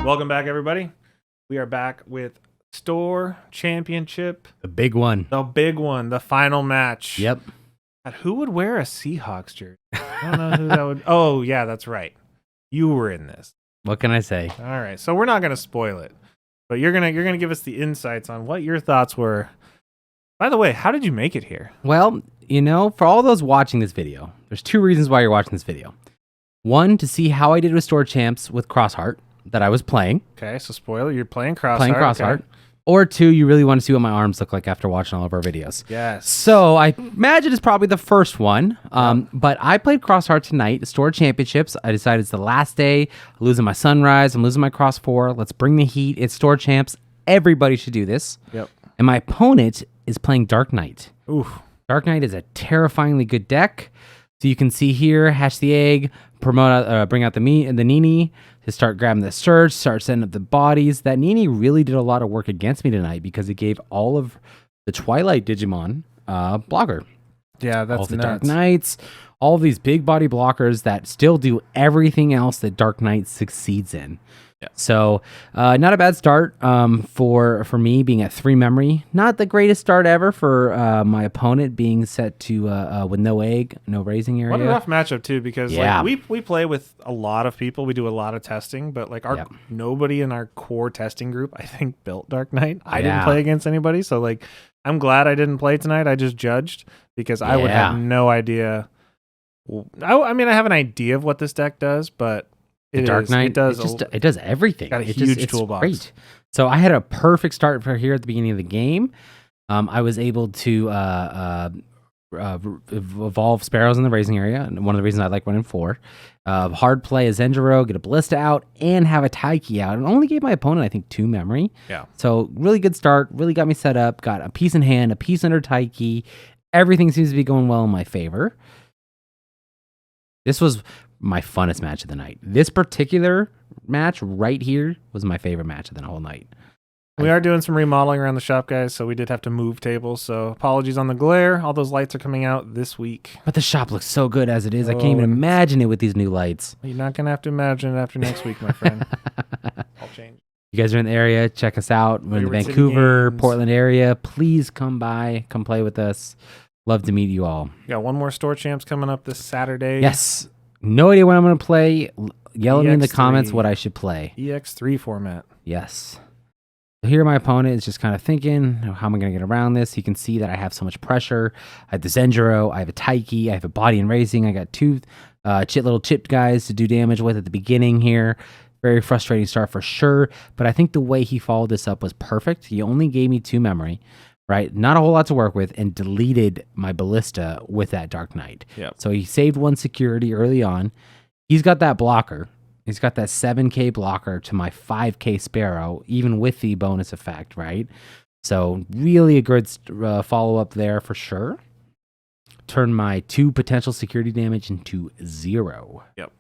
Welcome back, everybody. We are back with Store Championship. The big one. The big one. The final match. Yep. God, who would wear a Seahawks jersey? I don't know who that would. Oh, yeah, that's right. You were in this. What can I say? All right. So we're not going to spoil it, but you're gonna give us the insights on what your thoughts were. By the way, how did you make it here? Well, you know, for all those watching this video, there's two reasons why you're watching this video. One, to see how I did with Store Champs with Xros Heart that I was playing. Okay, so spoiler, you're playing Xros Heart. Playing Xros Heart. Or two, you really want to see what my arms look like after watching all of our videos. Yes. So I imagine it's probably the first one. But I played Xros Heart tonight, Store Championships. I decided it's the last day. I'm losing my Sunrise. I'm losing my Cross 4. Let's bring the heat. It's Store Champs. Everybody should do this. Yep. And my opponent is playing Darknight. Oof. Darknight is a terrifyingly good deck. So you can see here, hatch the egg, bring out the Nini to start grabbing the Surge, start setting up the bodies. That Nini really did a lot of work against me tonight because it gave all of the Twilight Digimon blocker. Yeah, that's all the nuts. Dark Knights, all these big body blockers that still do everything else that Darknight succeeds in. Yeah. So not a bad start for me being at 3 memory. Not the greatest start ever for my opponent being set to with no egg, no raising area. What a rough matchup too, because Yeah. like we play with a lot of people. We do a lot of testing, but like nobody in our core testing group, I think, built Darknight. I didn't play against anybody, so like I'm glad I didn't play tonight. I just judged because I would have no idea. I mean, I have an idea of what this deck does, but Darknight, it does everything. Got a huge toolbox. Great. So I had a perfect start for here at the beginning of the game. I was able to evolve Sparrows in the raising area. And one of the reasons I like running 4. Hard play a Zenjiro, get a Ballista out, and have a Taiki out. And only gave my opponent, I think, 2 memory. Yeah. So really good start. Really got me set up. Got a piece in hand, a piece under Taiki. Everything seems to be going well in my favor. This was my funnest match of the night. This particular match right here was my favorite match of the whole night. We are doing some remodeling around the shop, guys, so we did have to move tables. So apologies on the glare. All those lights are coming out this week. But the shop looks so good as it is. I can't even imagine it with these new lights. You're not going to have to imagine it after next week, my friend. I'll change. You guys are in the area, check us out. We're in the Wayward City Vancouver, Games. Portland area. Please come by, come play with us. Love to meet you all. We got one more Store Champs coming up this Saturday. Yes. No idea what I'm going to play. Yell at me in the EX3. comments what I should play. EX3 format. Yes. Here my opponent is just kind of thinking, how am I going to get around this? You can see that I have so much pressure. I have the Zenjiro, I have a Taiki, I have a body and raising. I got 2 little chipped guys to do damage with at the beginning here. Very frustrating start for sure. But I think the way he followed this up was perfect. He only gave me 2 memory, right? Not a whole lot to work with, and deleted my Ballista with that Dark Knight. Yep. So he saved 1 security early on. He's got that blocker. He's got that 7K blocker to my 5K Sparrow, even with the bonus effect, right? So really a good follow-up there for sure. Turn my 2 potential security damage into 0. Yep.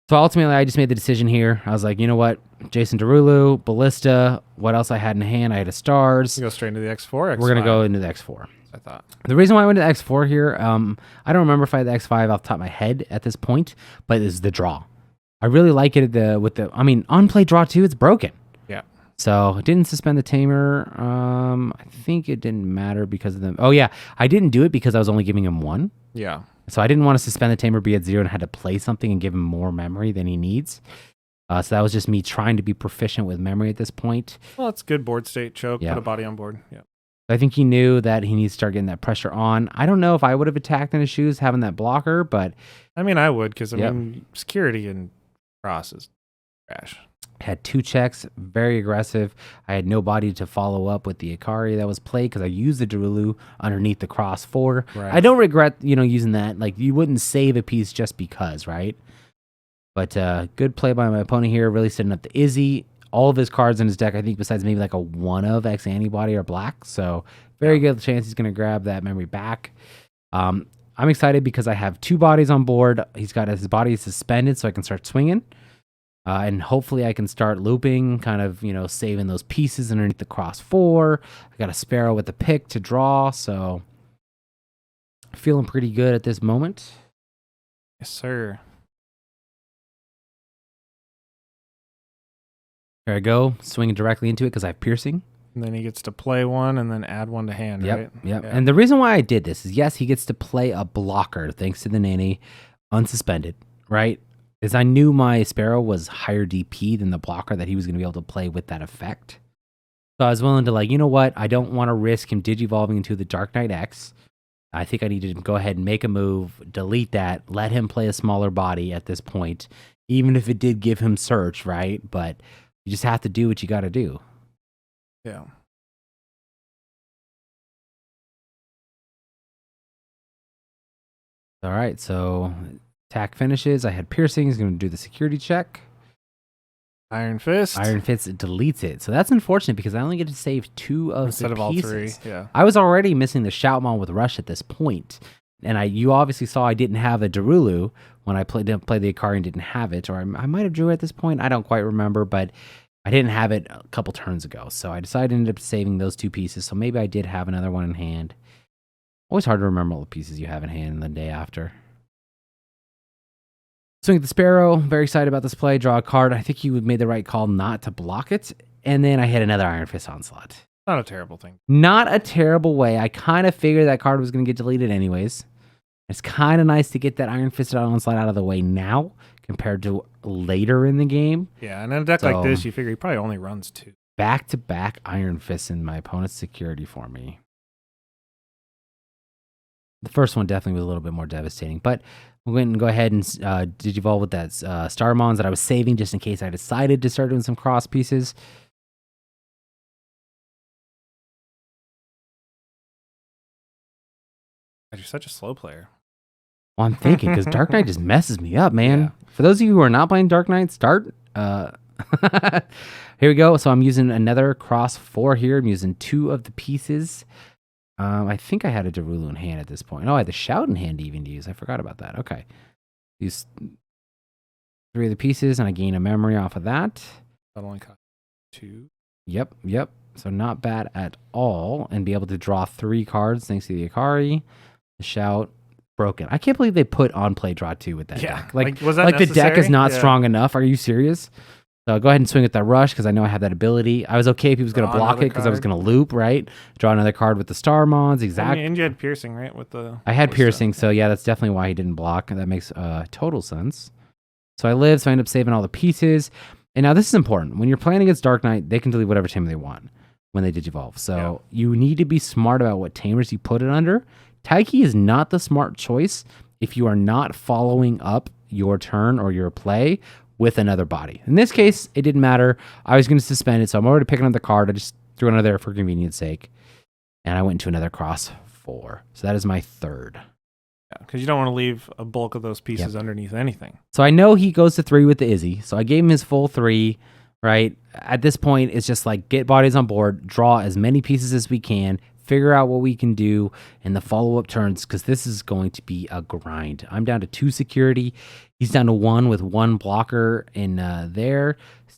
So ultimately, I just made the decision here. I was like, you know what? Jason Derulo, Ballista, what else I had in hand? I had a Stars. You go straight into the X4, X5. We're going to go into the X4. I thought. The reason why I went to the X4 here, I don't remember if I had the X5 off the top of my head at this point, but it's the draw. I really like it on play draw 2, it's broken. Yeah. So didn't suspend the Tamer. I think it didn't matter because of them. Oh yeah, I didn't do it because I was only giving him 1. Yeah. So I didn't want to suspend the Tamer, be at 0, and had to play something and give him more memory than he needs. So that was just me trying to be proficient with memory at this point. Well, it's good board state choke. Yeah. Put a body on board. Yeah. I think he knew that he needs to start getting that pressure on. I don't know if I would have attacked in his shoes having that blocker, but I mean, I would, because I mean, security and cross is trash. Had 2 checks, very aggressive. I had no body to follow up with the Ikari that was played because I used the Darulu underneath the cross 4. Right. I don't regret, using that. Like, you wouldn't save a piece just because, right? But good play by my opponent here, really setting up the Izzy. All of his cards in his deck, I think, besides maybe like a 1 of X antibody are black. So very good chance he's going to grab that memory back. I'm excited because I have 2 bodies on board. He's got his body suspended so I can start swinging. And hopefully I can start looping, kind of, saving those pieces underneath the cross 4. I got a Sparrow with the pick to draw, so feeling pretty good at this moment. Yes, sir. Here I go, swinging directly into it because I have piercing. And then he gets to play one and then add one to hand, right? Yep. Yeah. And the reason why I did this is, yes, he gets to play a blocker thanks to the nanny, unsuspended, right? Is I knew my Sparrow was higher DP than the blocker that he was going to be able to play with that effect. So I was willing to you know what? I don't want to risk him digivolving into the Darknight X. I think I need to go ahead and make a move, delete that, let him play a smaller body at this point, even if it did give him search, right? But you just have to do what you got to do. Yeah. All right, so attack finishes. I had piercing. He's going to do the security check. Iron Fist. Iron Fist deletes it. So that's unfortunate because I only get to save 2 of instead the of all pieces. 3. Yeah. I was already missing the Shoutmon with Rush at this point. And you obviously saw I didn't have a Darulu when I played the Ikari and didn't have it. Or I might have drew it at this point. I don't quite remember, but I didn't have it a couple turns ago. So I decided to end up saving those 2 pieces. So maybe I did have another one in hand. Always hard to remember all the pieces you have in hand the day after. Swing at the Sparrow. Very excited about this play. Draw a card. I think you made the right call not to block it. And then I hit another Iron Fist Onslaught. Not a terrible thing. Not a terrible way. I kind of figured that card was going to get deleted anyways. It's kind of nice to get that Iron Fist Onslaught out of the way now compared to later in the game. Yeah, and in a deck like this, you figure he probably only runs 2. Back-to-back Iron Fists in my opponent's security for me. The first one definitely was a little bit more devastating, but we're going to go ahead and digivolve with that Starmons that I was saving just in case I decided to start doing some cross pieces. You're such a slow player. Well, I'm thinking because Darknight just messes me up, man. Yeah. For those of you who are not playing Darknight, start. Here we go. So I'm using another cross 4 here. I'm using 2 of the pieces. I think I had a Darulu in hand at this point. Oh, I had the Shout in hand even to use. I forgot about that. Okay. Use 3 of the pieces, and I gain a memory off of that. That only cost 2. Yep. So not bad at all. And be able to draw 3 cards thanks to the Ikari. The Shout. Broken. I can't believe they put on play draw 2 with that deck. Was that the deck is not necessary? strong enough. Are you serious? So go ahead and swing at that Rush because I know I have that ability. I was okay if he was going to block it because I was going to loop, right? Draw another card with the Starmons. Exactly. And you had piercing, right? I had piercing, so yeah, that's definitely why he didn't block. That makes total sense. So I live, so I end up saving all the pieces. And now this is important. When you're playing against Darknight, they can delete whatever tamer they want when they digivolve. So you need to be smart about what tamers you put it under. Taiki is not the smart choice if you are not following up your turn or your play with another body. In this case, it didn't matter. I was going to suspend it, so I'm already picking up the card. I just threw another there for convenience sake. And I went into another cross 4. So that is my 3rd. Yeah, because you don't want to leave a bulk of those pieces underneath anything. So I know he goes to 3 with the Izzy. So I gave him his full 3, right? At this point, it's just get bodies on board, draw as many pieces as we can, figure out what we can do in the follow-up turns because this is going to be a grind. I'm down to 2 security. He's down to 1 with 1 blocker in there.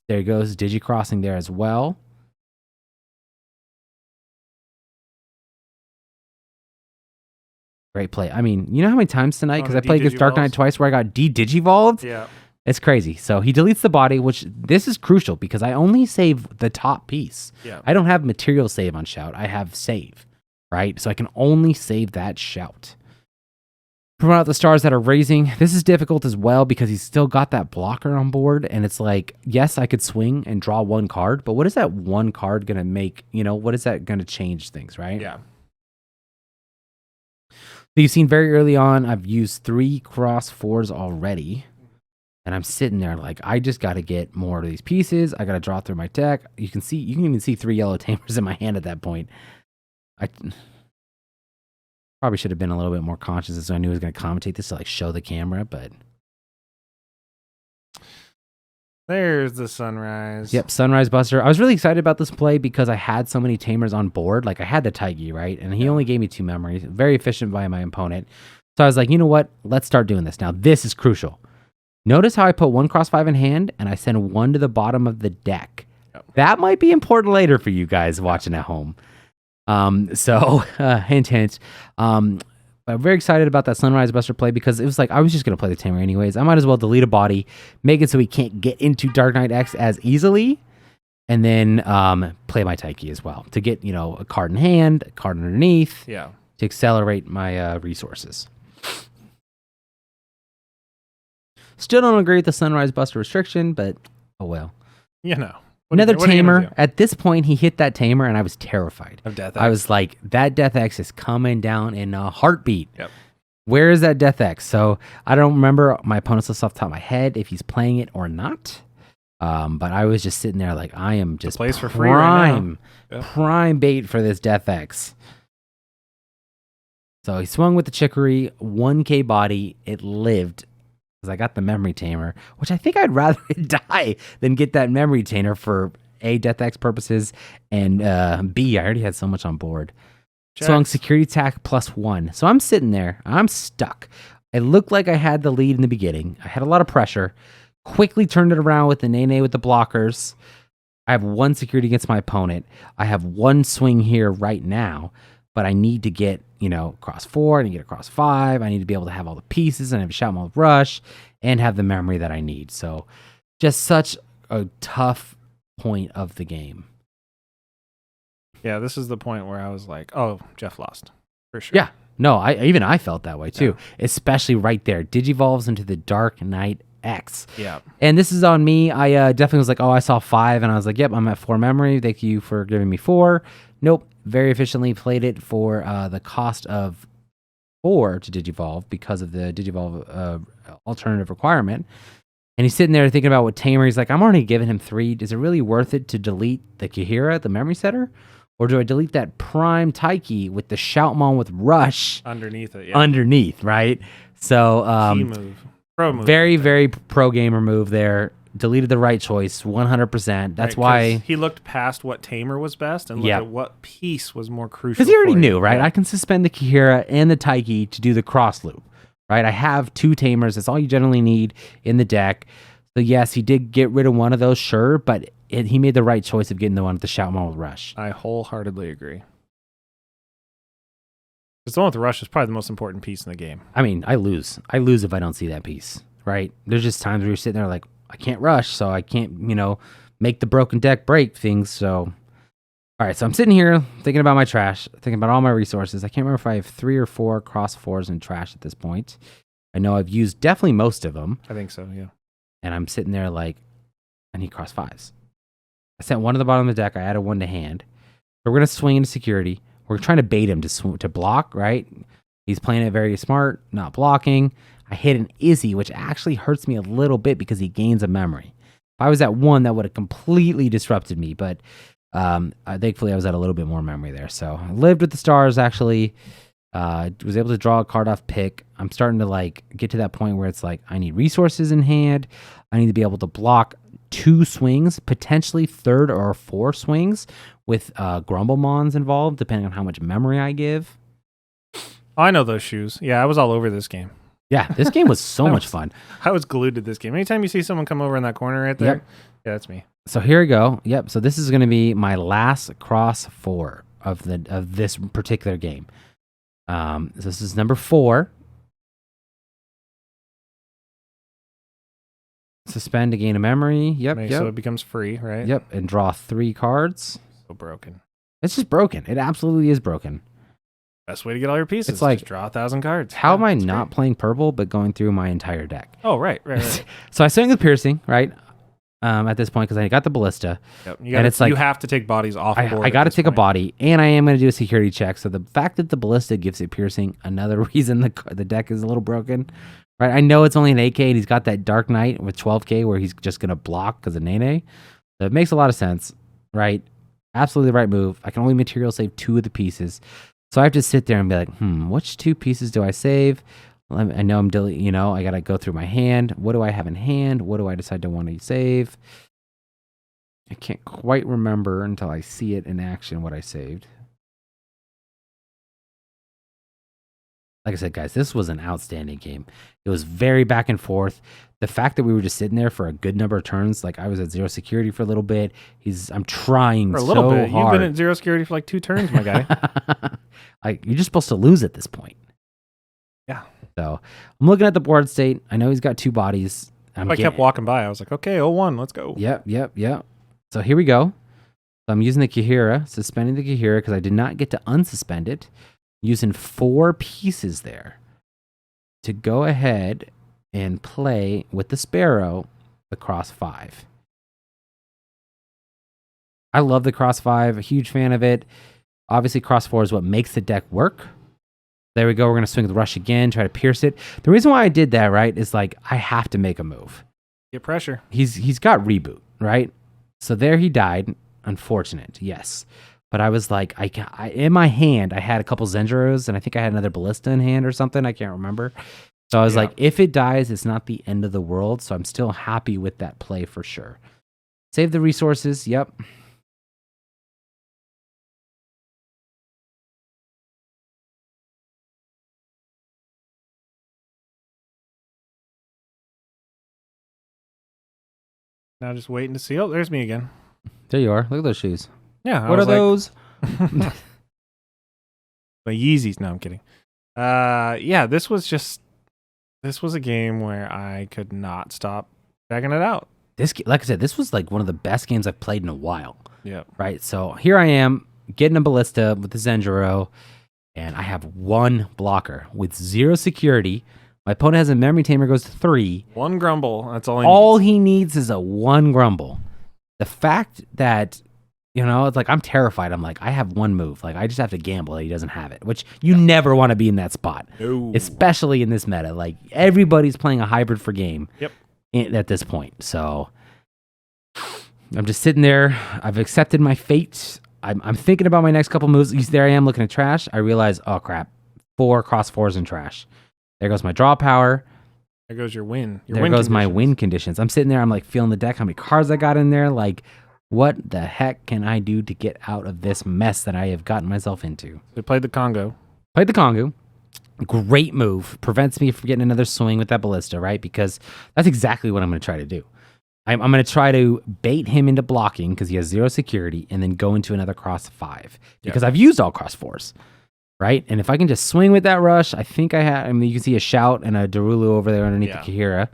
There he goes, Digicrossing there as well. Great play. I mean, you know how many times tonight, because I played against Darknight twice where I got de-digivolved? Yeah. It's crazy. So he deletes the body, which this is crucial because I only save the top piece. Yeah. I don't have material save on Shout. I have save, right? So I can only save that Shout. Put out the stars that are raising. This is difficult as well because he's still got that blocker on board. And it's yes, I could swing and draw 1 card, but what is that 1 card going to make? What is that going to change things, right? Yeah. So you've seen very early on, I've used 3 cross 4s already. And I'm sitting there I just got to get more of these pieces. I got to draw through my deck. You can even see 3 yellow tamers in my hand at that point. I probably should have been a little bit more conscious as I knew I was going to commentate this to show the camera, but. There's the Sunrise. Yep, Sunrise Buster. I was really excited about this play because I had so many tamers on board. I had the Taigi, right? And he only gave me 2 memories. Very efficient by my opponent. So I was like, you know what? Let's start doing this. Now, this is crucial. Notice how I put 1 cross 5 in hand and I send 1 to the bottom of the deck. Yep. That might be important later for you guys watching at home. Hint, hint. I'm very excited about that Sunrise Buster play because it was I was just going to play the tamer anyways. I might as well delete a body, make it so he can't get into Darknight X as easily, And then play my Taiki as well to get, a card in hand, a card underneath. Yeah. To accelerate my resources. Still don't agree with the Sunrise Buster restriction, but oh well. Another tamer. At this point, he hit that tamer, and I was terrified. Of Death X. I was like, that Death X is coming down in a heartbeat. Yep. Where is that Death X? So I don't remember my opponent's list off the top of my head if he's playing it or not. But I was just sitting there like, I am just plays for free right now. Yep. Prime bait for this Death X. So he swung with the Chicory, 1K body. It lived because I got the Memory Tamer, which I think I'd rather it die than get that Memory Tamer for A, Death X purposes, and B, I already had so much on board. Swung Security Attack +1. So I'm sitting there. I'm stuck. It looked like I had the lead in the beginning. I had a lot of pressure. Quickly turned it around with the Nene with the blockers. I have 1 security against my opponent. I have 1 swing here right now, but I need to get, across 4. I need to get across 5. I need to be able to have all the pieces and have a Shoutmon with Rush and have the memory that I need. So just such a tough point of the game. Yeah, this is the point where I was like, oh, Jeff lost. For sure. Yeah. No, I felt that way too, especially right there. Digivolves into the Darknight X. Yeah. And this is on me. I definitely was like, oh, I saw 5, and I was like, yep, I'm at 4 memory. Thank you for giving me 4. Nope. Very efficiently played it for the cost of 4 to Digivolve because of the Digivolve alternative requirement. And he's sitting there thinking about what tamer. He's like, I'm already giving him 3. Is it really worth it to delete the Kihira, the memory setter? Or do I delete that prime Taiki with the Shoutmon with Rush underneath it? Underneath, right? So key move. Pro move. Very, very pro gamer move there. Deleted the right choice, 100%. That's why he looked past what tamer was best and looked at what piece was more crucial. Because he already knew, right? Yeah. I can suspend the Kihira and the Taiki to do the cross loop, right? I have 2 tamers. That's all you generally need in the deck. So yes, he did get rid of one of those, sure, but he made the right choice of getting the one with the Shoutmon with Rush. I wholeheartedly agree. Because the one with the Rush is probably the most important piece in the game. I mean, I lose. I lose if I don't see that piece, right? There's just times where you're sitting there like, I can't rush, so I can't, make the broken deck break things. So, all right, so I'm sitting here thinking about my trash, thinking about all my resources. I can't remember if I have 3 or 4 cross 4s in trash at this point. I know I've used definitely most of them. I think so, yeah. And I'm sitting there like, I need cross 5s. I sent 1 to the bottom of the deck. I added 1 to hand. We're going to swing into security. We're trying to bait him to block, right? He's playing it very smart, not blocking. I hit an Izzy, which actually hurts me a little bit because he gains a memory. If I was at 1, that would have completely disrupted me. But thankfully, I was at a little bit more memory there. So I lived with the stars, actually. Was able to draw a card off pick. I'm starting to get to that point where it's like, I need resources in hand. I need to be able to block 2 swings, potentially 3rd or 4 swings with Grumblemons involved, depending on how much memory I give. I know those shoes. Yeah, I was all over this game. Yeah, this game was so much fun. I was glued to this game. Anytime you see someone come over in that corner right there, yeah, that's me. So here we go. Yep. So this is going to be my last cross 4 of this particular game. So this is number 4. Suspend to gain a memory. Yep. So it becomes free, right? Yep. And draw 3 cards. So broken. It's just broken. It absolutely is broken. Best way to get all your pieces. It's like, just draw 1,000 cards. How am I not playing purple but going through my entire deck? Oh, right. So I swing with piercing, right? At this point, because I got the ballista. Yep. You have to take bodies off the board. I got to take a body, and I am going to do a security check. So the fact that the ballista gives it piercing, another reason the deck is a little broken. Right? I know it's only an 8K, and he's got that Darknight with 12K where he's just going to block because of Nene. So it makes a lot of sense, right? Absolutely the right move. I can only material save 2 of the pieces. So I have to sit there and be like, which 2 pieces do I save? I know I'm deleting, I got to go through my hand. What do I have in hand? What do I decide to want to save? I can't quite remember until I see it in action what I saved. Like I said, guys, this was an outstanding game. It was very back and forth. The fact that we were just sitting there for a good number of turns, like I was at 0 security for a little bit. I'm trying for a little bit. Hard. You've been at 0 security for like 2 turns, my guy. You're just supposed to lose at this point. Yeah. So I'm looking at the board state. I know he's got 2 bodies. I kept walking by. I was like, okay, 0-1, let's go. Yep. So here we go. So I'm using the Kahira, suspending the Kahira because I did not get to unsuspend it. Using 4 pieces there to go ahead and play with the Sparrow, the Cross 5. I love the Cross 5, a huge fan of it. Obviously, Cross 4 is what makes the deck work. There we go. We're going to swing with Rush again, try to pierce it. The reason why I did that, right, is like I have to make a move. Get pressure. He's got reboot, right? So there he died. Unfortunate, yes. But I was like, I in my hand, I had a couple Zendros, and I think I had another Ballista in hand or something. I can't remember. So I was like, if it dies, it's not the end of the world. So I'm still happy with that play for sure. Save the resources. Yep. Now just waiting to see. Oh, there's me again. There you are. Look at those shoes. Yeah. What are those? My Yeezys. No, I'm kidding. Yeah, this was a game where I could not stop checking it out. Like I said, this was like one of the best games I've played in a while. Yeah. Right. So here I am getting a Ballista with the Zenjiro, and I have 1 blocker with 0 security. My opponent has a memory tamer, goes to 3. 1 grumble. That's all he needs is a 1 grumble. The fact that, it's like I'm terrified. I'm like, I have 1 move. Like I just have to gamble that he doesn't have it, which you never want to be in that spot. No. Especially in this meta. Like everybody's playing a hybrid for game. Yep. At this point. So I'm just sitting there. I've accepted my fate. I'm thinking about my next couple moves. There I am looking at trash. I realize, oh crap, 4 cross 4s in trash. There goes my draw power. There goes your win. There goes my win conditions. I'm sitting there. I'm like feeling the deck. How many cards I got in there? Like, what the heck can I do to get out of this mess that I have gotten myself into? They played the Congo. Played the Congo. Great move. Prevents me from getting another swing with that Ballista, right? Because that's exactly what I'm going to try to do. I'm going to try to bait him into blocking because he has 0 security and then go into another cross 5 because I've used all cross 4s, right? And if I can just swing with that Rush, I think you can see a Shout and a Darulu over there underneath the Kahira,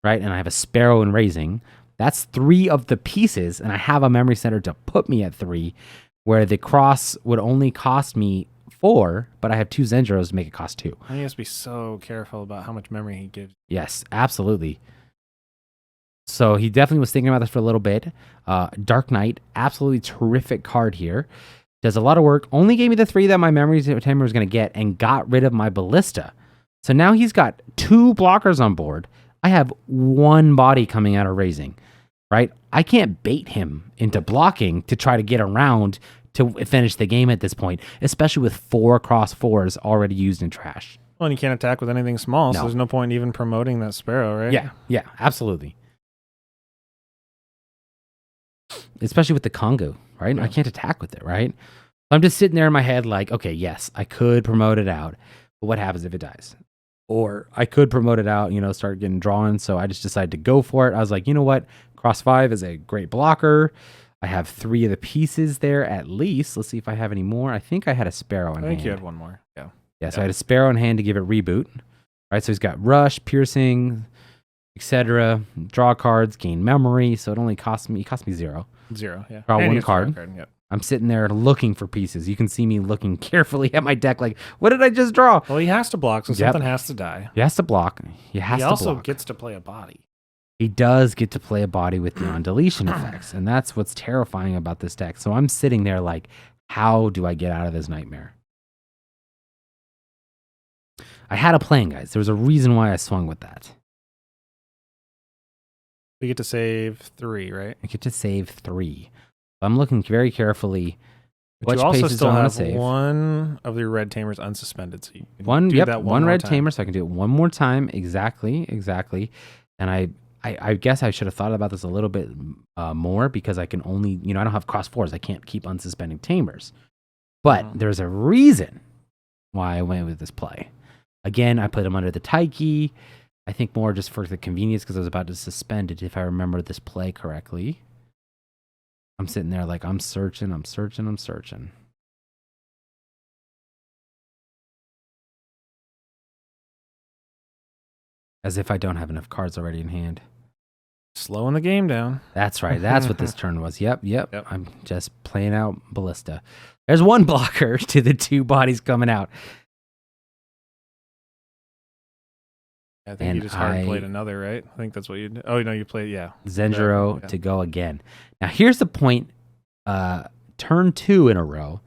right? And I have a Sparrow and Raising. That's 3 of the pieces, and I have a memory center to put me at 3, where the cross would only cost me 4, but I have 2 Zenjiros to make it cost 2. He has to be so careful about how much memory he gives. Yes, absolutely. So he definitely was thinking about this for a little bit. Darknight, absolutely terrific card here. Does a lot of work. Only gave me the 3 that my memory tamer was going to get and got rid of my Ballista. So now he's got 2 blockers on board. I have 1 body coming out of Raising, right? I can't bait him into blocking to try to get around to finish the game at this point, especially with 4 cross 4s already used in trash. Well, and you can't attack with anything small, so there's no point even promoting that Sparrow, right? Yeah, absolutely. Especially with the Congo, right? Yeah. I can't attack with it, right? I'm just sitting there in my head like, okay, yes, I could promote it out, but what happens if it dies? Or I could promote it out, start getting drawn, so I just decided to go for it. I was like, you know what? Cross 5 is a great blocker. I have 3 of the pieces there at least. Let's see if I have any more. I think I had a Sparrow in hand. I think you had 1 more, yeah. Yeah, so I had a Sparrow in hand to give it reboot. Right, so he's got Rush, Piercing, etc. Draw cards, gain memory, so it only cost me 0. 0, yeah. Draw 1 card. Yep. I'm sitting there looking for pieces. You can see me looking carefully at my deck like, what did I just draw? Well, he has to block, so something has to die. He has to block. He also gets to play a body. He does get to play a body with non-deletion effects, and that's what's terrifying about this deck. So I'm sitting there like, how do I get out of this nightmare? I had a plan, guys. There was a reason why I swung with that. We get to save 3, right? I get to save 3. I'm looking very carefully. But you also still have 1 of your red tamers unsuspended. So you can do that one red tamer, so I can do it 1 more time. Exactly. And I guess I should have thought about this a little bit more because I can only, I don't have cross 4s. I can't keep unsuspending tamers. But there's a reason why I went with this play. Again, I put him under the Taiki. I think more just for the convenience because I was about to suspend it if I remember this play correctly. I'm sitting there like I'm searching. As if I don't have enough cards already in hand. Slowing the game down. That's right. That's what this turn was. Yep. I'm just playing out Ballista. There's one blocker to the 2 bodies coming out. I think you just hard played another, right? I think that's what you did. Oh, no, you played, Zendro to go again. Now, here's the point. Turn 2 in a row.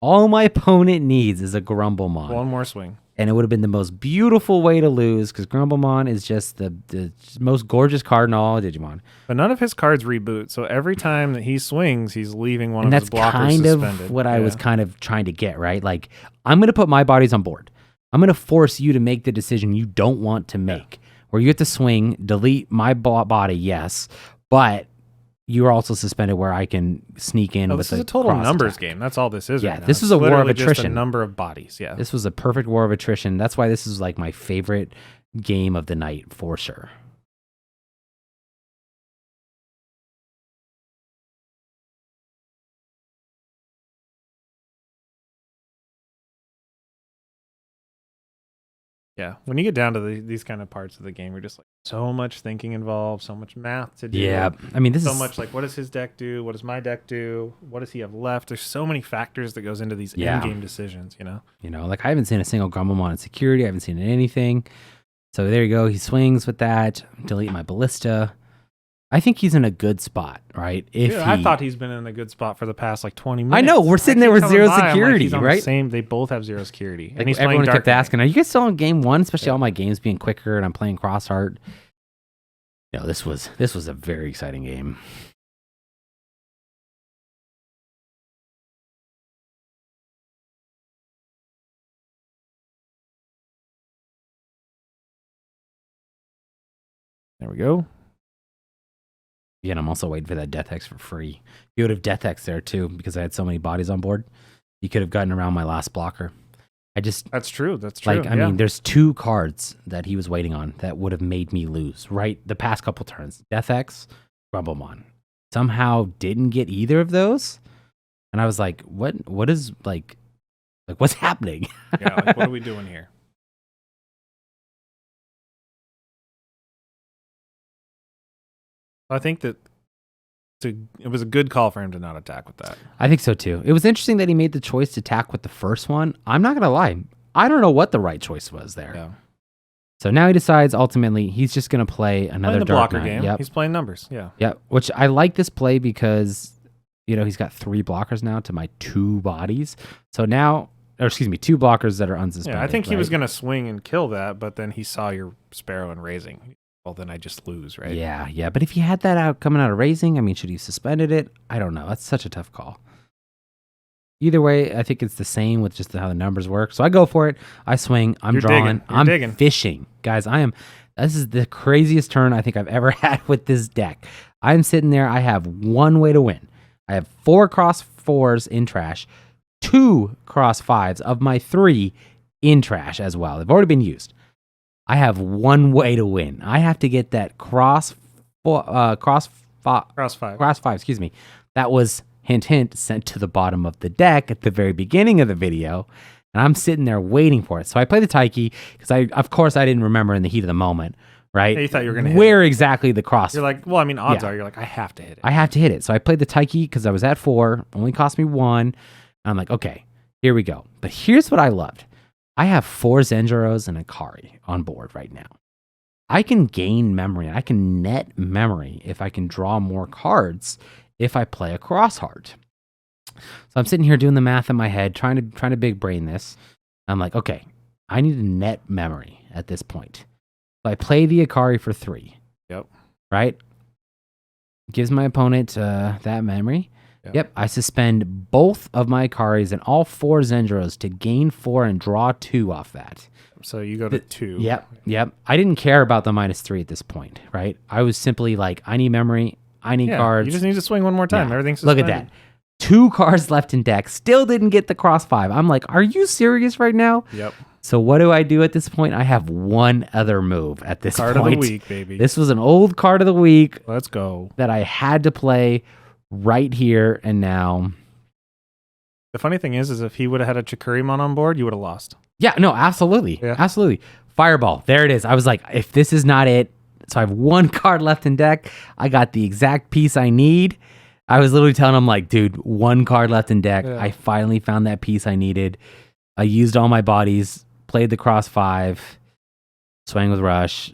All my opponent needs is a Grumblemon. One more swing. And it would have been the most beautiful way to lose because Grumblemon is just the most gorgeous card in all of Digimon. But none of his cards reboot, so every time that he swings, he's leaving one of his blockers kind suspended. Of what I was kind of trying to get, right? Like, I'm going to put my bodies on board. I'm going to force you to make the decision you don't want to make, where you have to swing, delete my body, yes, but you're also suspended where I can sneak in. This is a total numbers game. That's all this is. Yeah, right now. This is a war of attrition. Just a number of bodies. Yeah, this was a perfect war of attrition. That's why this is like my favorite game of the night for sure. Yeah, when you get down to these kind of parts of the game, you're just like so much thinking involved, so much math to do. Yeah, I mean, this so is much like what does his deck do? What does my deck do? What does he have left? There's so many factors that goes into these in-game decisions. You know, like I haven't seen a single Grumblemon in security. I haven't seen anything. So there you go. He swings with that. Delete my Ballista. I think he's in a good spot, right? I thought he's been in a good spot for the past like 20 minutes. I know we're sitting there with 0 security, right? They both have 0 security, and he's everyone kept asking, "Are you guys still on game 1?" Especially all my games being quicker, and I'm playing Xros Heart. No, this was a very exciting game. There we go. Yeah, and I'm also waiting for that Death X for free. You would have Death X there too, because I had so many bodies on board. You could have gotten around my last blocker. That's true. Like, I mean, there's 2 cards that he was waiting on that would have made me lose, right? The past couple turns. Death X, Grumblemon. Somehow didn't get either of those. And I was like, what is like what's happening? Yeah, like, what are we doing here? I think that it was a good call for him to not attack with that. I think so too. It was interesting that he made the choice to attack with the first one. I'm not going to lie. I don't know what the right choice was there. Yeah. So now he decides ultimately he's just going to play another the Dark blocker Knight. game. Yep. He's playing numbers. Yeah. Yeah. Which I like this play because, he's got 3 blockers now to my 2 bodies. So now, 2 blockers that are unsuspended. Yeah, I think he was going to swing and kill that, but then he saw your Sparrow and raising. Well, then I just lose, right? Yeah. But if he had that coming out of raising, I mean, should he have suspended it? I don't know. That's such a tough call. Either way, I think it's the same with just how the numbers work. So I go for it. I swing. I'm drawing. I'm digging. Fishing. Guys, this is the craziest turn I think I've ever had with this deck. I'm sitting there. I have 1 way to win. I have 4 cross 4s in trash, 2 cross 5s of my 3 in trash as well. They've already been used. I have 1 way to win. I have to get that cross 5. Excuse me. That was hint sent to the bottom of the deck at the very beginning of the video, and I'm sitting there waiting for it. So I play the Taiki because of course I didn't remember in the heat of the moment, right? Yeah, you thought you were going to where exactly the cross. You're like, well, I mean, odds are you're like, I have to hit it. I have to hit it. So I played the Taiki because I was at 4, only cost me 1. And I'm like, okay, here we go. But here's what I loved. I have 4 Zenjuros and a Kari on board right now. I can gain memory. I can net memory if I can draw more cards if I play a Xros Heart. So I'm sitting here doing the math in my head, trying to big brain this. I'm like, okay, I need a net memory at this point. So I play the Akari for 3. Yep. Right? Gives my opponent that memory. Yep, I suspend both of my Akaris and all 4 Zenjuros to gain 4 and draw 2 off that. So you go to 2. Yep. I didn't care about the -3 at this point, right? I was simply like, I need memory, I need cards. You just need to swing one more time. Yeah. Everything's suspended. suspended. Look at that. 2 cards left in deck. Still didn't get the cross 5. I'm like, are you serious right now? Yep. So what do I do at this point? I have 1 other move at this point. Card of the week, baby. This was an old card of the week. Let's go. That I had to play right here and now. The funny thing is if he would have had a Chikurimon on board, you would have lost. Yeah, no, absolutely. Yeah. Absolutely. Fireball. There it is. I was like, if this is not it, So I have one card left in deck. I got the exact piece I need. I was literally telling him, like, dude, one card left in deck. Yeah. I finally found that piece I needed. I used all my bodies, played the cross 5, swang with rush.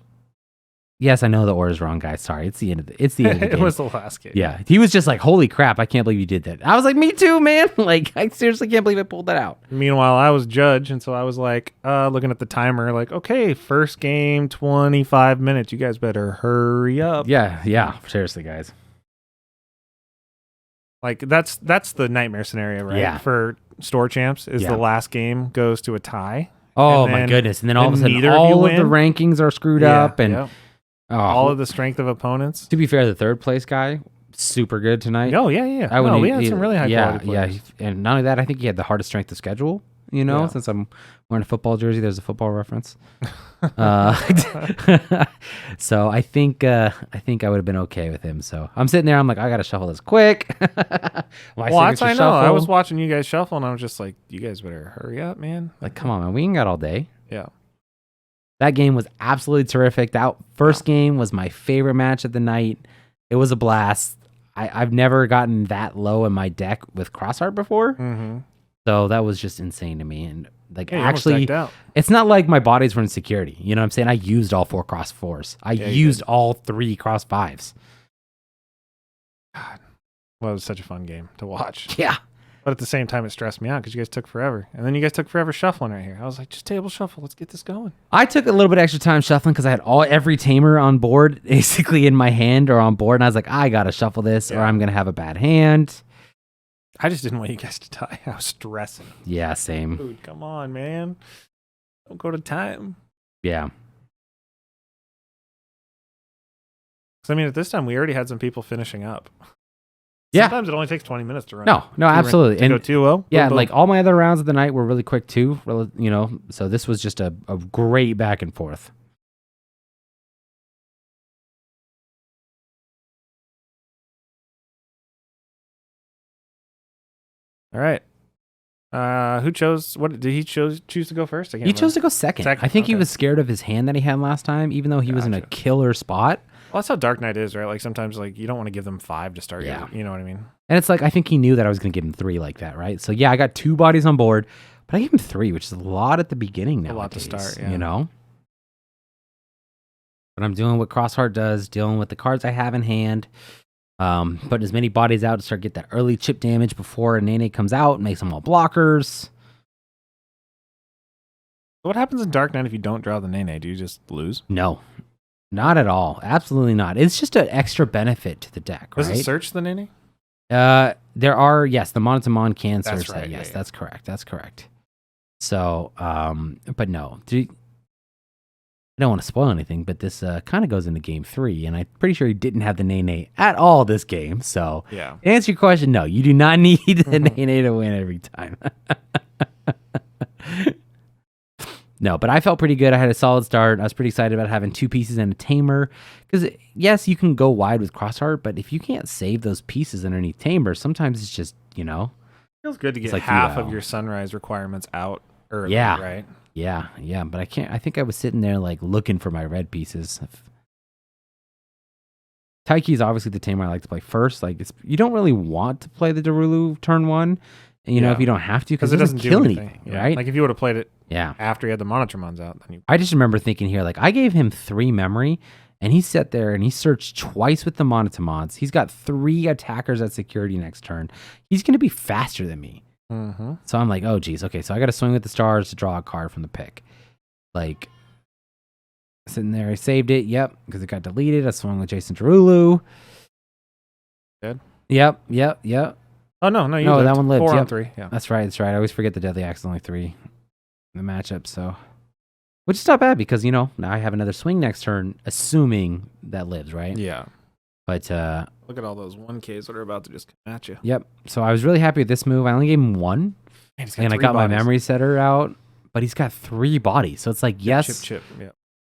Yes, I know the order's wrong, guys. Sorry, it's the end of the game. It was the last game. Yeah, he was just like, "Holy crap! I can't believe you did that." I was like, "Me too, man!" Like, I seriously can't believe I pulled that out. Meanwhile, I was judge, and so I was like, looking at the timer, like, okay, first game, 25 minutes. You guys better hurry up. Yeah, seriously, guys. Like that's the nightmare scenario, right? Yeah. For store champs, is the last game goes to a tie. Oh my goodness! And then all of a sudden, all of the rankings are screwed up, and all of the strength of opponents. To be fair, the third place guy, super good tonight. Oh yeah. We had some really high quality players. Yeah, and not only that, I think he had the hardest strength of schedule. You know, since I'm wearing a football jersey, there's a football reference. So I think I would have been okay with him. So I'm sitting there, I'm like, I gotta shuffle this quick. I know. I was watching you guys shuffle, and I was just like, you guys better hurry up, man. Like, come on, man, we ain't got all day. Yeah. That game was absolutely terrific. That first game was my favorite match of the night. It was a blast. I've never gotten that low in my deck with Crossheart before. Mm-hmm. So that was just insane to me. And like, yeah, actually, it's not like my bodies were in security. You know what I'm saying? I used all 4 cross 4s. I used all 3 cross 5s. God. Well, it was such a fun game to watch. Yeah. But at the same time, it stressed me out because you guys took forever. And then you guys took forever shuffling right here. I was like, just table shuffle. Let's get this going. I took a little bit extra time shuffling because I had every tamer on board, basically in my hand or on board. And I was like, I got to shuffle this or I'm going to have a bad hand. I just didn't want you guys to die. I was stressing. Yeah, same. Dude, come on, man. Don't go to time. Yeah. So, I mean, at this time, we already had some people finishing up. Yeah. Sometimes it only takes 20 minutes to run. No, absolutely. And go 2-0. Yeah, like all my other rounds of the night were really quick too, you know, so this was just a great back and forth. All right. Who chose? What did he choose to go first? He chose to go second. I think he was scared of his hand that he had last time, even though he was in a killer spot. Well, that's how Darknight is, right? Like sometimes, like you don't want to give them 5 to start. Yeah, you know what I mean. And it's like I think he knew that I was going to give him 3 like that, right? So yeah, I got 2 bodies on board, but I gave him 3, which is a lot at the beginning now. A lot to start, yeah. You know. But I'm doing what Crossheart does, dealing with the cards I have in hand, putting as many bodies out to start get that early chip damage before a Nene comes out, makes them all blockers. What happens in Darknight if you don't draw the Nene? Do you just lose? No. Not at all. Absolutely not. It's just an extra benefit to the deck, right? Does it search the Nene? There are, yes, the Mon can search that. Yes, that's correct. That's correct. So, but no. I don't want to spoil anything, but this kind of goes into game 3, and I'm pretty sure he didn't have the Nene at all this game. So, yeah. To answer your question, no, you do not need the Nene to win every time. No, but I felt pretty good. I had a solid start. I was pretty excited about having 2 pieces and a tamer. Because, yes, you can go wide with Crossheart, but if you can't save those pieces underneath tamer, sometimes it's just, you know. It feels good to get like half of your sunrise requirements out early, right? Yeah. But I can't. I think I was sitting there, like, looking for my red pieces. Taiki is obviously the tamer I like to play first. Like, you don't really want to play the Darulu turn 1. And, you know, if you don't have to, because it doesn't kill anything, right? Like, if you would have played it after you had the Monotramons out. Then I just remember thinking here, like, I gave him 3 memory, and he sat there and he searched twice with the Monotramons. He's got 3 attackers at security next turn. He's going to be faster than me. Mm-hmm. So I'm like, oh, geez. Okay, so I got to swing with the stars to draw a card from the pick. Like, sitting there, I saved it. Yep, because it got deleted. I swung with Jason Darulu. Good. Yep. Oh, no, that one lived. 4 on 3. Yeah, that's right. I always forget the Deadly Axe is only 3 in the matchup. So, which is not bad because, you know, now I have another swing next turn, assuming that lives, right? Yeah. But look at all those 1Ks that are about to just come at you. Yep. So I was really happy with this move. I only gave him 1, and I got my memory setter out, but he's got 3 bodies. So it's like, yes, chip.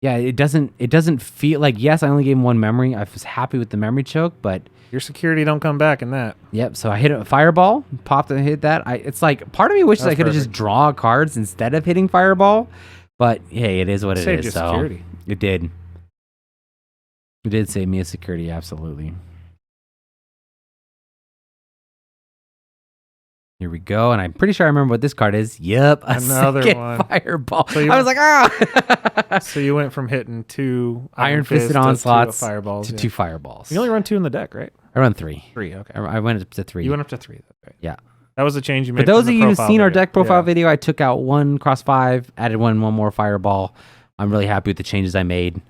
Yeah. It doesn't feel like, yes, I only gave him 1 memory. I was happy with the memory choke, but your security don't come back in that. Yep. So I hit a fireball, popped and hit that. It's like part of me wishes I could have just draw cards instead of hitting fireball, but hey, it is what it is. Saved your security. It did. It did save me a security, absolutely. Here we go, and I'm pretty sure I remember what this card is. Yep, another one. Fireball. So I was like, ah! So you went from hitting 2 Iron Fisted Onslaughts to fireballs. To 2 fireballs. You only run 2 in the deck, right? I run 3. 3, okay. I went up to 3. You went up to 3. That's right. Yeah. That was the change you made. For those of you who've seen our deck profile yeah. video, I took out 1 cross 5, added one more fireball. I'm really happy with the changes I made.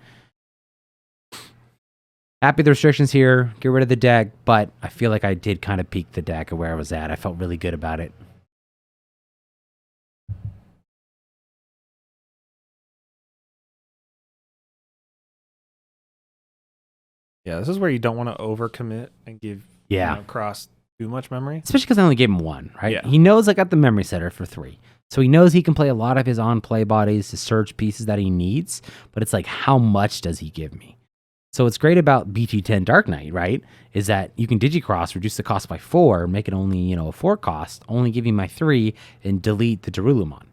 Happy with the restrictions here. Get rid of the deck, but I feel like I did kind of peak the deck of where I was at. I felt really good about it. Yeah, this is where you don't want to overcommit and give Cross too much memory. Especially because I only gave him 1, right? Yeah. He knows I got the memory setter for 3. So he knows he can play a lot of his on-play bodies to search pieces that he needs, but it's like, how much does he give me? So what's great about BT10 Darknight, right, is that you can Digicross, reduce the cost by 4, make it only, a 4 cost, only give you my 3, and delete the Darulumon.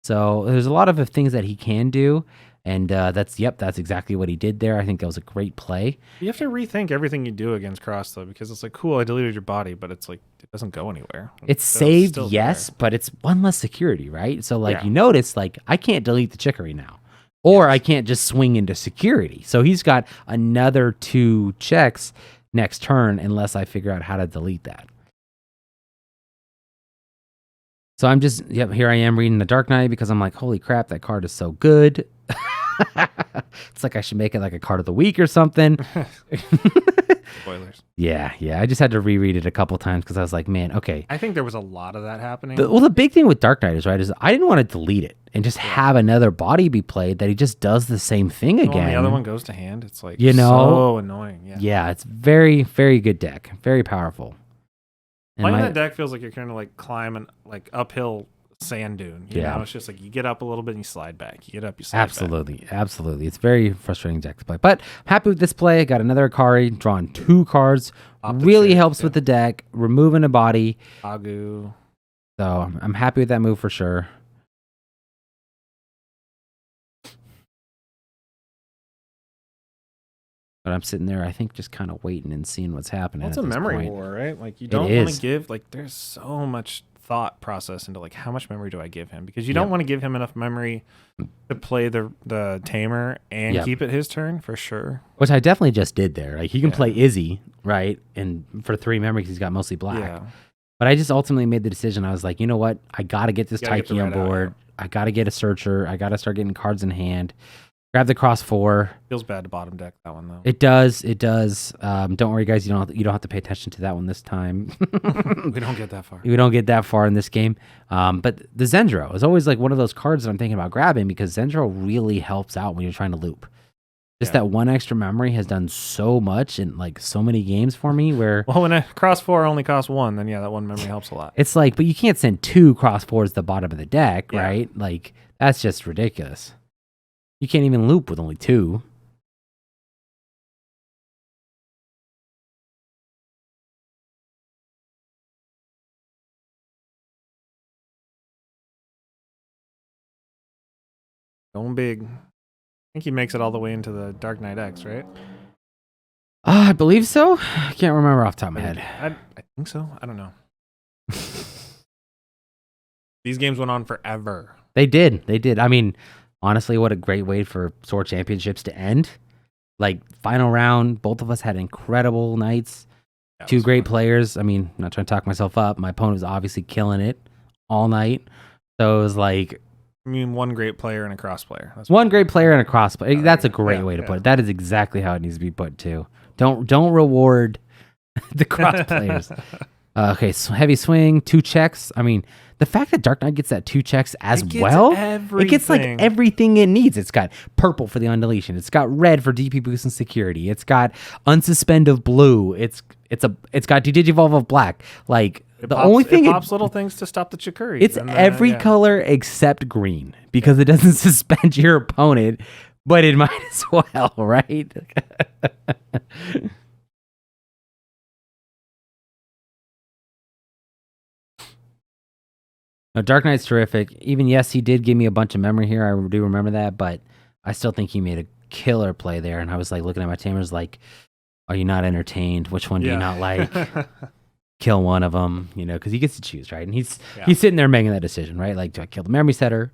So there's a lot of things that he can do. And that's exactly what he did there. I think that was a great play. You have to rethink everything you do against Cross, though, because it's like, cool, I deleted your body, but it's like, it doesn't go anywhere. It's saved, yes, but it's 1 less security, right? So, you notice, I can't delete the Chicory now. Or I can't just swing into security. So he's got another 2 checks next turn unless I figure out how to delete that. So I'm just, here I am reading the Darknight because I'm like, holy crap, that card is so good. It's like I should make it like a card of the week or something. Spoilers. Yeah. I just had to reread it a couple times because I was like, man, okay. I think there was a lot of that happening. The big thing with Darknight is I didn't want to delete it and just have another body be played that he just does the same thing again. The other one goes to hand. It's like so annoying. Yeah, it's very, very good deck. Very powerful. And playing that deck feels like you're kind of like climbing like uphill sand dune. You know, it's just like you get up a little bit and you slide back. You get up, you slide back. Absolutely. It's very frustrating deck to play. But I'm happy with this play. I got another Akari, drawn 2 cards. Really helps with the deck, removing a body. Agu. So I'm happy with that move for sure. But I'm sitting there, I think, just kind of waiting and seeing what's happening. Well, it's a memory war, right? Like you don't want to give, like there's so much thought process into like how much memory do I give him, because you don't want to give him enough memory to play the tamer and keep it his turn for sure. Which I definitely just did there. Like he can play Izzy, right? And for 3 memory, he's got mostly black. Yeah. But I just ultimately made the decision. I was like, you know what? I got to get this Taiki on board. I got to get a searcher. I got to start getting cards in hand. Grab the cross 4. Feels bad to bottom deck that one though. It does. Don't worry, guys. You don't have to pay attention to that one this time. We don't get that far. We don't get that far in this game. But the Zendro is always like one of those cards that I'm thinking about grabbing because Zendro really helps out when you're trying to loop. Just that 1 extra memory has done so much in like so many games for me where... Well, when a cross 4 only costs 1, then that 1 memory helps a lot. It's like, but you can't send 2 cross 4s to the bottom of the deck, right? Like, that's just ridiculous. You can't even loop with only 2. Going big. I think he makes it all the way into the Darknight X, right? I believe so. I can't remember off the top of my head. I think so. I don't know. These games went on forever. They did. I mean, honestly, what a great way for Sword Championships to end. Like, final round, both of us had incredible nights. 2 great players. I mean, I'm not trying to talk myself up. My opponent was obviously killing it all night. So it was like... I mean, 1 great player and a cross player. That's 1 great player and a cross player. That's a great way to put it. That is exactly how it needs to be put, too. Don't reward the cross players. Okay, so heavy swing, 2 checks. I mean, the fact that Darknight gets that 2 checks as well, it gets like everything it needs. It's got purple for the undeletion. It's got red for DP boost and security. It's got unsuspend of blue. It's got Digivolve of black. Like it pops little things to stop the Chikuri. It's every color except green because it doesn't suspend your opponent, but it might as well, right? No, Darknight's terrific. Even yes, he did give me a bunch of memory here. I do remember that, but I still think he made a killer play there, and I was like looking at my tamers like, are you not entertained? Which one do you not like? Kill one of them, because he gets to choose, right? And he's sitting there making that decision, right? Like, do I kill the memory setter?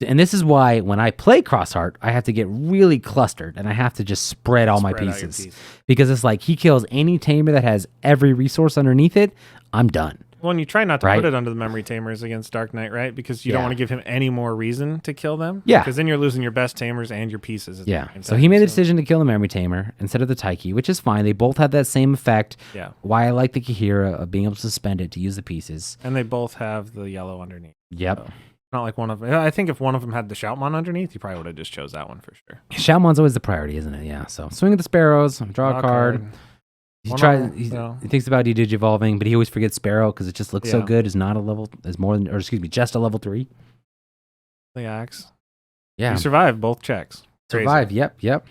And this is why when I play Xros Heart, I have to get really clustered and I have to just spread all my pieces. Because it's like he kills any tamer that has every resource underneath it, I'm done. Well, and you try not to put it under the memory tamers against Darknight, right? Because you don't want to give him any more reason to kill them. Yeah. Because then you're losing your best tamers and your pieces. Yeah. So he made the decision to kill the memory tamer instead of the Taiki, which is fine. They both have that same effect. Yeah. Why I like the Kahira of being able to suspend it to use the pieces. And they both have the yellow underneath. Yep. So. Not like one of them. I think if one of them had the Shoutmon underneath, you probably would have just chose that one for sure. Shoutmon's always the priority, isn't it? Yeah. So swing at the sparrows, draw a card. He thinks about de-digivolving, but he always forgets Sparrow because it just looks so good. Is not a level, is more than, or excuse me, just a level 3. The axe. Yeah. You survived both checks. Survive. Yep.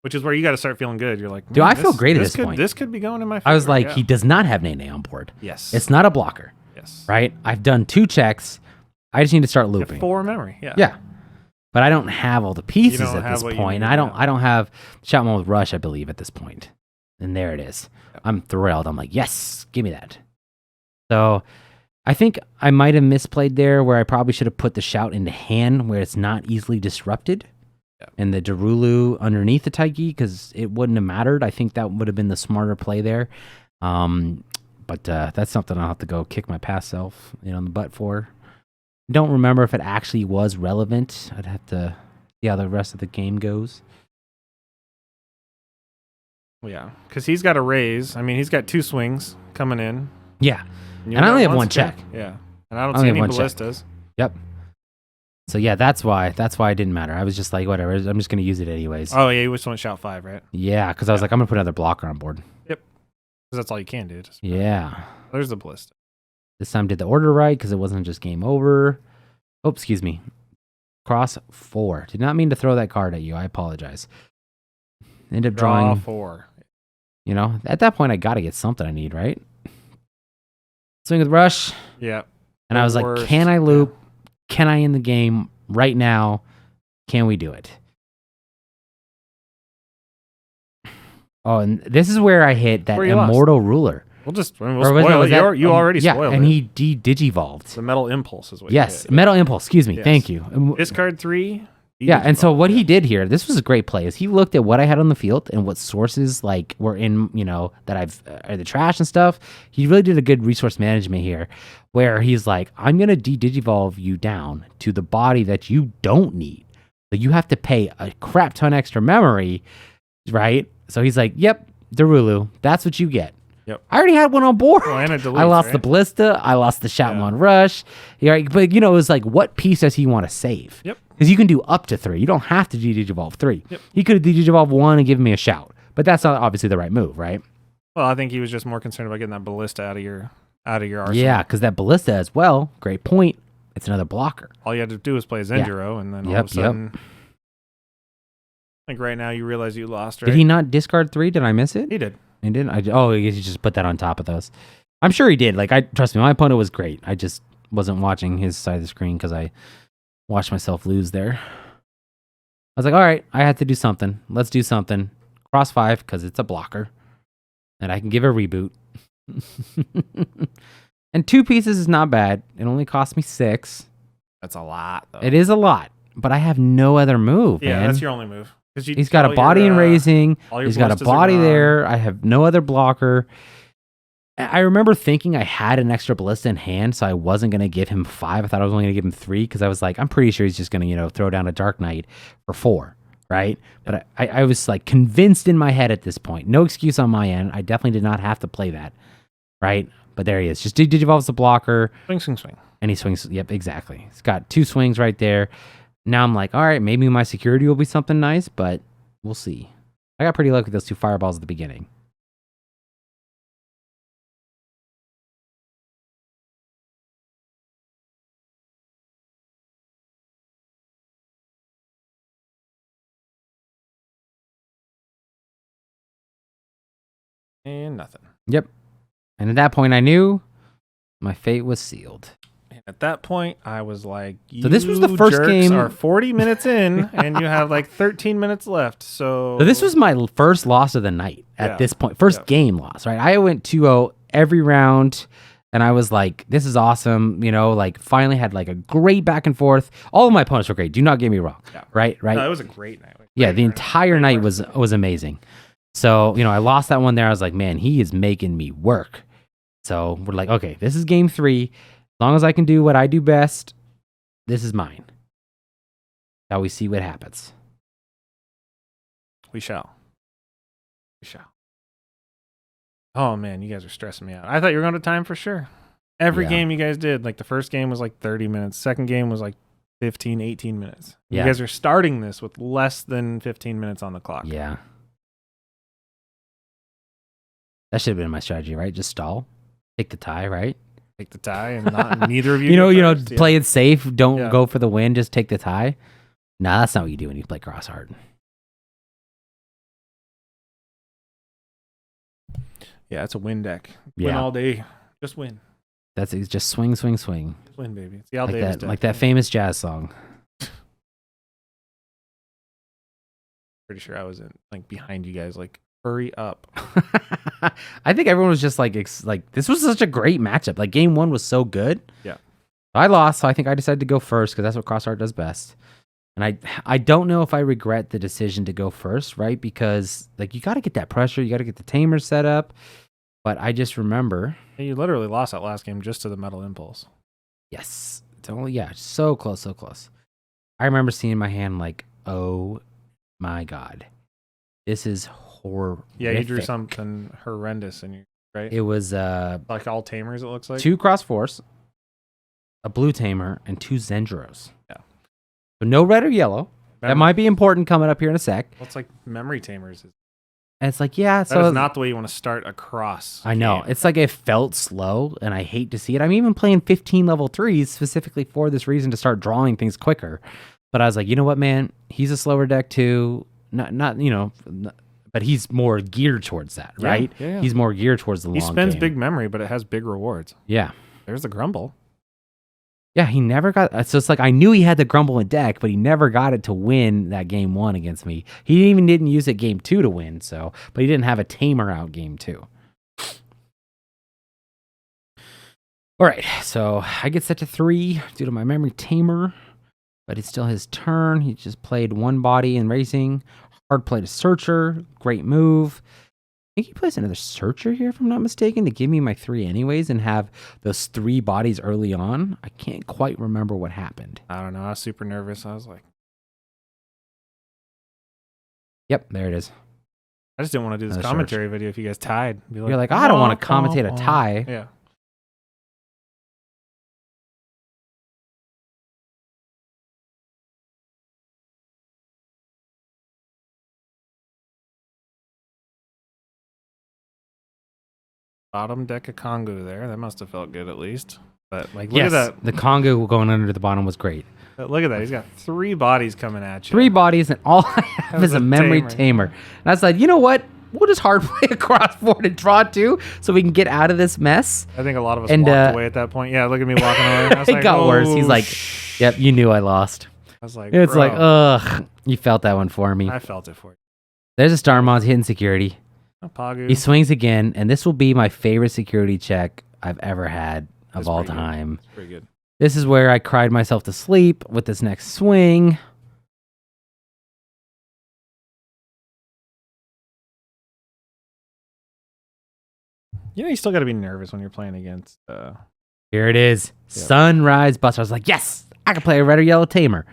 Which is where you got to start feeling good. You're like, dude, I feel great at this point. This could be going in my favor. I was like, he does not have Nene on board. Yes. It's not a blocker. Yes. Right? I've done 2 checks. I just need to start looping. 4 memory. Yeah. Yeah. But I don't have all the pieces at this point. I don't have Shoutmon with Rush, I believe, at this point. And there it is. Yep. I'm thrilled. I'm like, yes, give me that. So I think I might have misplayed there where I probably should have put the Shout into hand where it's not easily disrupted. Yep. And the Darulu underneath the Taiki because it wouldn't have mattered. I think that would have been the smarter play there. But that's something I'll have to go kick my past self in the butt for. Don't remember if it actually was relevant. I'd have to see how the rest of the game goes. Yeah, because he's got a raise. I mean, he's got 2 swings coming in. Yeah, and I only have 1 check. Yeah, and I don't see any ballistas. Yep. So yeah, that's why it didn't matter. I was just like, whatever. I'm just gonna use it anyways. Oh yeah, you just want to Shout 5, right? Yeah, because I was like, I'm gonna put another blocker on board. Yep. Because that's all you can do. Yeah. There's the ballista. This time did the order right because it wasn't just game over. Oh, excuse me. Cross 4. Did not mean to throw that card at you. I apologize. Ended up drawing 4. At that point, I got to get something I need, right? Swing with Rush. Yeah. And I was like, can I loop? Yeah. Can I end the game right now? Can we do it? Oh, and this is where I hit that Immortal Ruler. We'll spoil it. You already spoiled it. And he digivolved. The Metal Impulse is what Yes, Metal Impulse. Excuse me. Yes. Thank you. Discard 3. Yeah, and so what he did here, this was a great play, is he looked at what I had on the field and what sources were in, that I've the trash and stuff. He really did a good resource management here, where he's like, I'm gonna digivolve you down to the body that you don't need, so you have to pay a crap ton extra memory, right? So he's like, yep, Darulu, that's what you get. Yep. I already had one on board. Oh, and it deletes, I lost the Ballista. I lost the Shoutmon Rush. Yeah, but it was like, what piece does he want to save? Yep. Because you can do up to 3. You don't have to digivolve 3. Yep. He could have digivolved 1 and given me a Shout, but that's not obviously the right move, right? Well, I think he was just more concerned about getting that Ballista out of your arsenal. Yeah, because that Ballista as well. Great point. It's another blocker. All you had to do was play Zenjiro, and then all of a sudden, I think right now you realize you lost. Right? Did he not discard 3? Did I miss it? He did. He didn't. He just put that on top of those. I'm sure he did. Trust me, my opponent was great. I just wasn't watching his side of the screen because I watched myself lose there. I was like, all right, I had to do something. Let's do something. Cross 5 because it's a blocker, and I can give a reboot. And 2 pieces is not bad. It only cost me 6. That's a lot, though. It is a lot, but I have no other move. Yeah, man. That's your only move. He's got a body in raising. He's got a body there. I have no other blocker. I remember thinking I had an extra Ballista in hand, so I wasn't going to give him 5. I thought I was only going to give him 3 because I was like, I'm pretty sure he's just going to, throw down a Darknight for 4, right? But I was convinced in my head at this point. No excuse on my end. I definitely did not have to play that, right? But there he is. Just digivolves the blocker. Swing. And he swings. Yep, exactly. He's got 2 swings right there. Now I'm like, all right, maybe my security will be something nice, but we'll see. I got pretty lucky with those 2 fireballs at the beginning. And nothing. Yep. And at that point, I knew my fate was sealed. Man, At that point, I was like, so this was the first game. Are 40 minutes in, and you have like 13 minutes left. So this was my first loss of the night at this point. First game loss, right? I went 2-0 every round, and I was like, this is awesome. You know, like finally had like a great back and forth. All of my opponents were great. Do not get me wrong. Yeah. Right? No, it was a great night. The entire night was amazing. So, you know, I lost that one there. I was like, man, he is making me work. So we're like, okay, this is game 3. As long as I can do what I do best, this is mine. Shall we see what happens? We shall. Oh, man, you guys are stressing me out. I thought you were going to time for sure. Every game you guys did, like the first game was like 30 minutes. Second game was like 15, 18 minutes. You guys are starting this with less than 15 minutes on the clock. Yeah. That should have been my strategy, right? Just stall. Take the tie, right? Take the tie, and not neither of you. Play it safe. Don't go for the win. Just take the tie. Nah, that's not what you do when you play Xros Heart. Yeah, it's a win deck. Win all day. Just win. It's just swing, swing, swing. Just win, baby. It's the Al Davis deck. Like that famous jazz song. Pretty sure I was behind you guys, like, hurry up. I think everyone was just like this was such a great matchup. Like game 1 was so good. Yeah. I lost, so I think I decided to go first because that's what Xros Heart does best. And I don't know if I regret the decision to go first, right? Because like you got to get that pressure, you got to get the tamer set up. But I just remember you literally lost that last game just to the Metal Impulse. Yes. So close, so close. I remember seeing my hand like, oh my God. This is horrific. Yeah, you drew something horrendous in you, right? It was like all tamers, it looks like. 2 Cross Force, a blue tamer, and 2 Zendros. Yeah. So no red or yellow. That might be important coming up here in a sec. Well, it's like memory tamers. And it's like, yeah. So that's not the way you want to start a cross. I know. Game. It's like it felt slow, and I hate to see it. I'm even playing 15 level 3s specifically for this reason to start drawing things quicker. But I was like, you know what, man? He's a slower deck too. Not but he's more geared towards that, right? Yeah. He's more geared towards the long game. He spends big memory, but it has big rewards. Yeah. There's the Grumble. Yeah, he never got... So it's like I knew he had the Grumble in deck, but he never got it to win that game 1 against me. He even didn't use it game 2 to win, but he didn't have a tamer out game 2. All right, so I get set to 3 due to my memory tamer, but it's still his turn. He just played 1 body in racing. Hard play to Searcher. Great move. I think he plays another Searcher here, if I'm not mistaken, to give me my 3 anyways and have those 3 bodies early on. I can't quite remember what happened. I don't know. I was super nervous. I was like... Yep, there it is. I just didn't want to do this commentary video if you guys tied. You're like, I don't want to commentate a tie. Yeah. Bottom deck of Congo there. That must have felt good at least. But like, look at that. The Congo going under the bottom was great. But look at that. He's got 3 bodies coming at you. 3 bodies, and all I have is a memory tamer. And I was like, you know what? We'll just hard play a crossboard and draw 2 so we can get out of this mess. I think a lot of us walked away at that point. Yeah, look at me walking away. I was it got worse. He's like, yep, you knew I lost. I was like, it's like, ugh. You felt that one for me. I felt it for you. There's a Starmon's hidden security. Pagu. He swings again, and this will be my favorite security check I've ever had of all time. That's pretty good. This is where I cried myself to sleep with this next swing. You know, you still got to be nervous when you're playing against... Here it is. Yep. Sunrise Buster. I was like, yes, I can play a red or yellow tamer.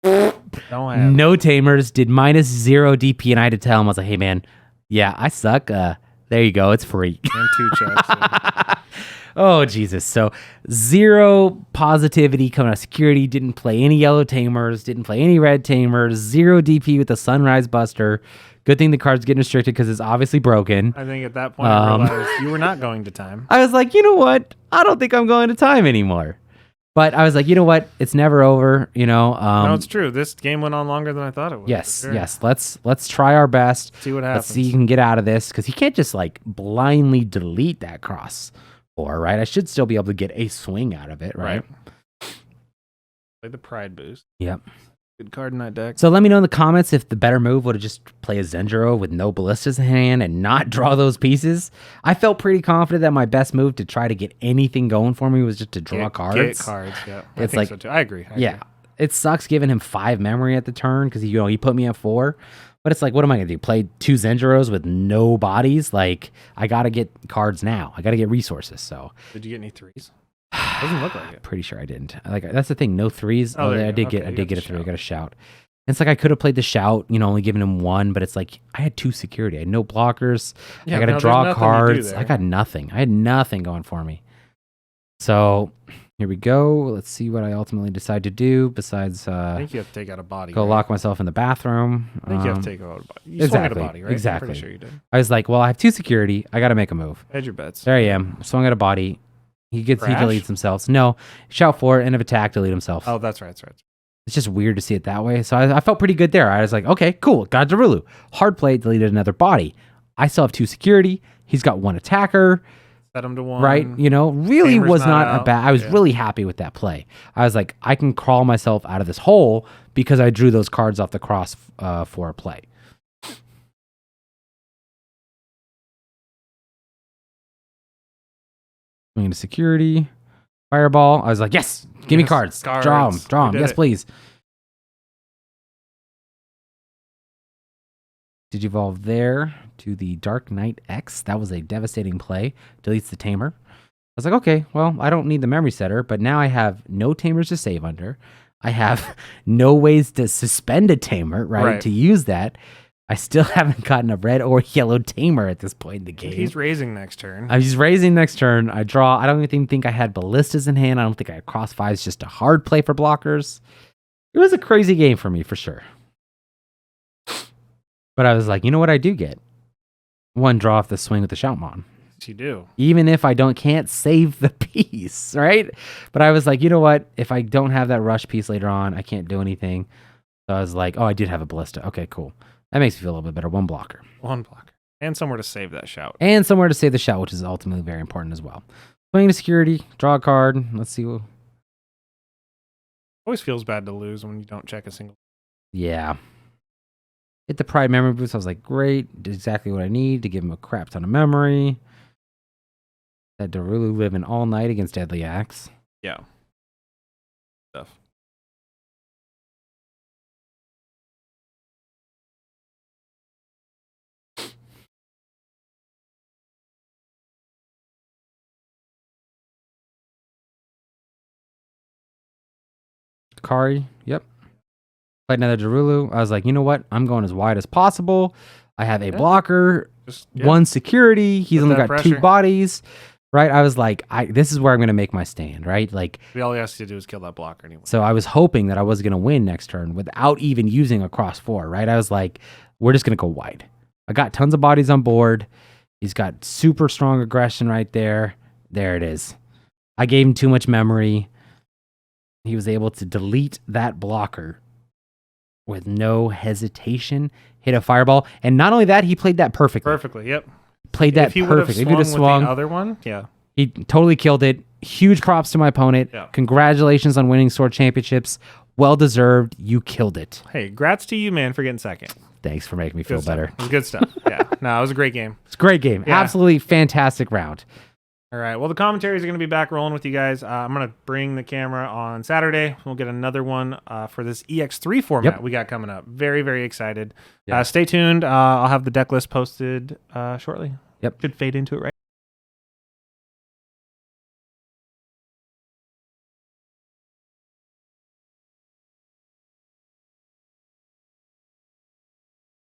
No tamers, did -0 DP, and I had to tell him, I was like, hey, man, yeah, I suck. There you go. It's free. And 2 checks. Yeah. Oh, Jesus. So 0 positivity coming out of security. Didn't play any yellow tamers. Didn't play any red tamers. 0 DP with the Sunrise Buster. Good thing the card's getting restricted because it's obviously broken. I think at that point I realized you were not going to time. I was like, you know what? I don't think I'm going to time anymore. But I was like, you know what? It's never over, you know. No, it's true. This game went on longer than I thought it would. Yes, sure. Yes. Let's try our best. See what happens. Let's see if you can get out of this because he can't just like blindly delete that cross 4, right? I should still be able to get a swing out of it, right? Play the Pride Boost. Yep. Good card in that deck. So let me know in the comments if the better move would have just play a Zendro with no ballistas in hand and not draw those pieces. I felt pretty confident that my best move to try to get anything going for me was just to draw cards. Get cards, yeah. I think so too. I agree. Yeah. It sucks giving him 5 memory at the turn because he put me at 4. But it's like, what am I going to do? Play 2 Zendros with no bodies? Like, I got to get cards now. I got to get resources. So, did you get any 3s? Doesn't look like it. Pretty sure I didn't. Like, that's the thing. No 3s. Oh, I did get a 3. I got a shout. And it's like I could have played the shout, only giving him 1, but it's like I had 2 security. I had no blockers. I got to draw cards. I got nothing. I had nothing going for me. So here we go. Let's see what I ultimately decide to do. Besides, I think you have to take out a body. Go lock myself in the bathroom. I think you have to take out a body. You swung at a body, right? Exactly. I'm pretty sure you did. I was like, well, I have 2 security. I got to make a move. Hedge your bets. There I am. Swung at a body. He deletes himself. No, shout 4, end of attack, delete himself. Oh, that's right. It's just weird to see it that way. So I felt pretty good there. I was like, okay, cool. Got Darulu. Hard play, deleted another body. I still have 2 security. He's got 1 attacker. Set him to 1. Right? Really Tamer's was not out. a bad. I was really happy with that play. I was like, I can crawl myself out of this hole because I drew those cards off the cross for a play. Swing into security. Fireball. I was like, yes, give me cards. Draw them. Yes, please. Did you evolve there to the Darknight X? That was a devastating play. Deletes the Tamer. I was like, okay, well, I don't need the memory setter, but now I have no Tamers to save under. I have no ways to suspend a Tamer, right? To use that. I still haven't gotten a red or yellow Tamer at this point in the game. He's raising next turn. He's raising next turn. I draw. I don't even think I had ballistas in hand. I don't think I had cross 5s, just a hard play for blockers. It was a crazy game for me, for sure. But I was like, you know what I do get? 1 draw off the swing with the Shoutmon. Yes, you do. Even if I can't save the piece, right? But I was like, you know what? If I don't have that rush piece later on, I can't do anything. So I was like, oh, I did have a ballista. Okay, cool. That makes me feel a little bit better. 1 blocker. 1 blocker. And somewhere to save that shout. And somewhere to save the shout, which is ultimately very important as well. Swing to security, draw a card. Let's see. Always feels bad to lose when you don't check a single. Yeah. Hit the Pride memory boost. I was like, great. Did exactly what I need to give him a crap ton of memory. That Darulu living all night against Deadly Axe. Yeah. Stuff. Kari, yep. Played another Darulu. I was like, you know what? I'm going as wide as possible. I have a blocker, 1 security. He's only got pressure. 2 bodies, right? I was like, this is where I'm going to make my stand, right? Like, all he has to do is kill that blocker anyway. So I was hoping that I was going to win next turn without even using a cross 4, right? I was like, we're just going to go wide. I got tons of bodies on board. He's got super strong aggression right there. There it is. I gave him too much memory. He was able to delete that blocker with no hesitation, hit a fireball. And not only that, he played that perfectly. Yep. Played that perfectly. If he would have swung with the other one, yeah. He totally killed it. Huge props to my opponent. Yeah. Congratulations on winning Sword Championships. Well deserved. You killed it. Hey, grats to you, man, for getting second. Thanks for making me feel better. It was good stuff. Yeah. No, it was a great game. It's a great game. Yeah. Absolutely fantastic round. All right. Well, the commentaries are going to be back rolling with you guys. I'm going to bring the camera on Saturday. We'll get another one for this EX3 format we got coming up. Very, very excited. Stay tuned. I'll have the deck list posted shortly. Yep. Should fade into it right